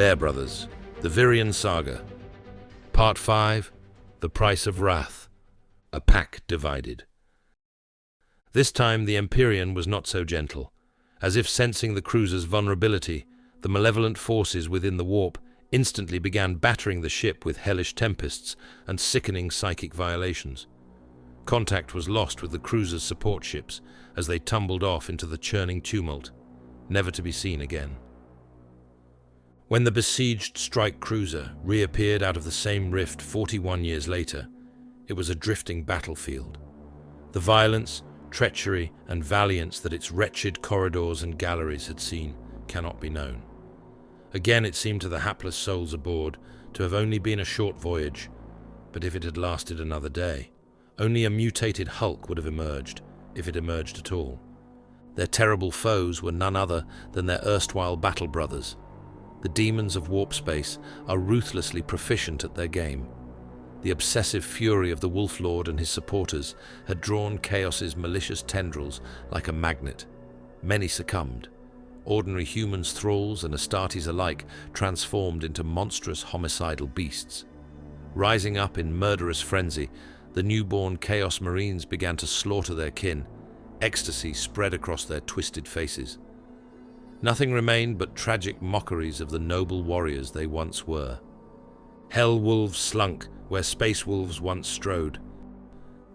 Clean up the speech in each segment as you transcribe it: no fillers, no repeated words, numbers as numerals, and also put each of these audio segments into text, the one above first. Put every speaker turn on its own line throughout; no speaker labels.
Bear Brothers, the Vireon Saga. Part 5, The Price of Wrath. A Pack Divided. This time the Empyrean was not so gentle. As if sensing the cruiser's vulnerability, the malevolent forces within the warp instantly began battering the ship with hellish tempests and sickening psychic violations. Contact was lost with the cruiser's support ships as they tumbled off into the churning tumult, never to be seen again. When the besieged strike cruiser reappeared out of the same rift 41 years later, it was a drifting battlefield. The violence, treachery, and valiance that its wretched corridors and galleries had seen cannot be known. Again it seemed to the hapless souls aboard to have only been a short voyage, but if it had lasted another day, only a mutated hulk would have emerged, if it emerged at all. Their terrible foes were none other than their erstwhile battle brothers. The demons of warp space are ruthlessly proficient at their game. The obsessive fury of the Wolf Lord and his supporters had drawn Chaos's malicious tendrils like a magnet. Many succumbed. Ordinary humans, thralls, and Astartes alike transformed into monstrous homicidal beasts. Rising up in murderous frenzy, the newborn Chaos Marines began to slaughter their kin. Ecstasy spread across their twisted faces. Nothing remained but tragic mockeries of the noble warriors they once were. Hell wolves slunk where space wolves once strode.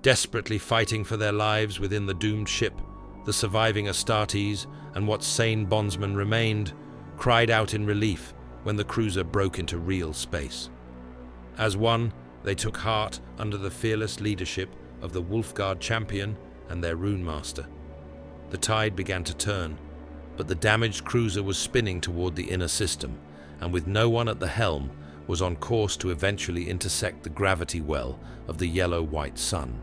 Desperately fighting for their lives within the doomed ship, the surviving Astartes and what sane bondsmen remained cried out in relief when the cruiser broke into real space. As one, they took heart under the fearless leadership of the Wolfguard champion and their rune master. The tide began to turn, but the damaged cruiser was spinning toward the inner system, and with no one at the helm, was on course to eventually intersect the gravity well of the yellow-white sun.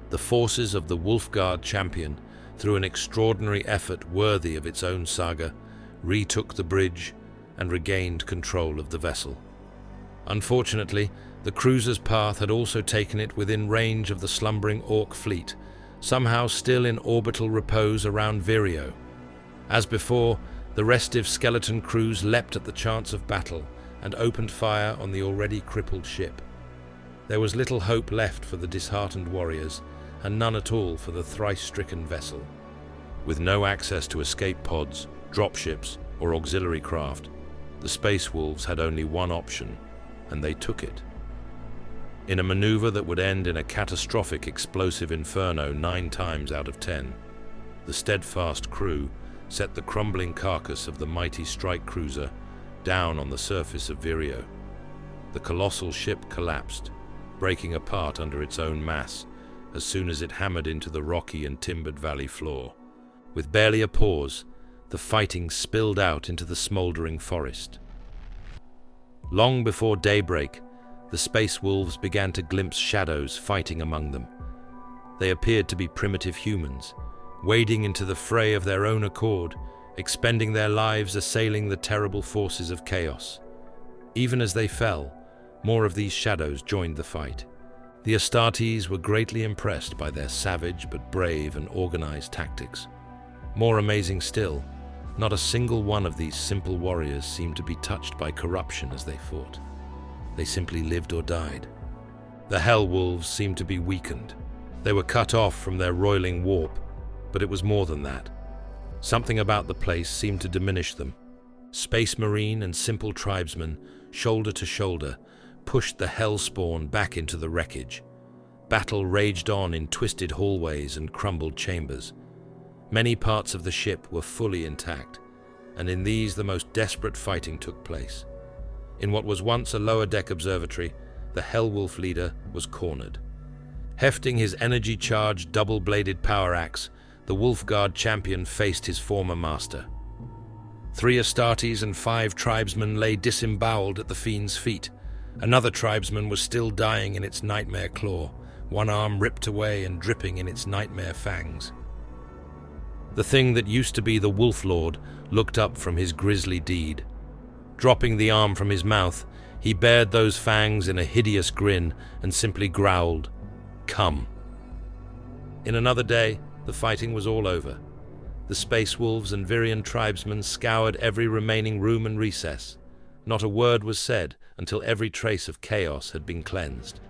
The forces of the Wolfguard champion, through an extraordinary effort worthy of its own saga, retook the bridge and regained control of the vessel. Unfortunately, the cruiser's path had also taken it within range of the slumbering Orc fleet, somehow still in orbital repose around Vireon. As before, the restive skeleton crews leapt at the chance of battle and opened fire on the already crippled ship. There was little hope left for the disheartened warriors, and none at all for the thrice-stricken vessel. With no access to escape pods, dropships, or auxiliary craft, the Space Wolves had only one option, and they took it. In a maneuver that would end in a catastrophic explosive inferno 9 times out of 10, the steadfast crew set the crumbling carcass of the mighty strike cruiser down on the surface of Vireon. The colossal ship collapsed, breaking apart under its own mass as soon as it hammered into the rocky and timbered valley floor. With barely a pause, the fighting spilled out into the smoldering forest. Long before daybreak, the Space Wolves began to glimpse shadows fighting among them. They appeared to be primitive humans, wading into the fray of their own accord, expending their lives assailing the terrible forces of chaos. Even as they fell, more of these shadows joined the fight. The Astartes were greatly impressed by their savage but brave and organized tactics. More amazing still, not a single one of these simple warriors seemed to be touched by corruption as they fought. They simply lived or died. The Hell Wolves seemed to be weakened. They were cut off from their roiling warp, but it was more than that. Something about the place seemed to diminish them. Space Marine and simple tribesmen, shoulder to shoulder, pushed the Hellspawn back into the wreckage. Battle raged on in twisted hallways and crumbled chambers. Many parts of the ship were fully intact, and in these the most desperate fighting took place. In what was once a lower-deck observatory, the Hellwolf leader was cornered. Hefting his energy-charged, double-bladed power axe, the Wolfguard champion faced his former master. 3 Astartes and 5 tribesmen lay disemboweled at the fiend's feet. Another tribesman was still dying in its nightmare claw, one arm ripped away and dripping in its nightmare fangs. The thing that used to be the Wolf Lord looked up from his grisly deed. Dropping the arm from his mouth, he bared those fangs in a hideous grin and simply growled, "Come." In another day, the fighting was all over. The Space Wolves and Vireon tribesmen scoured every remaining room and recess. Not a word was said until every trace of chaos had been cleansed.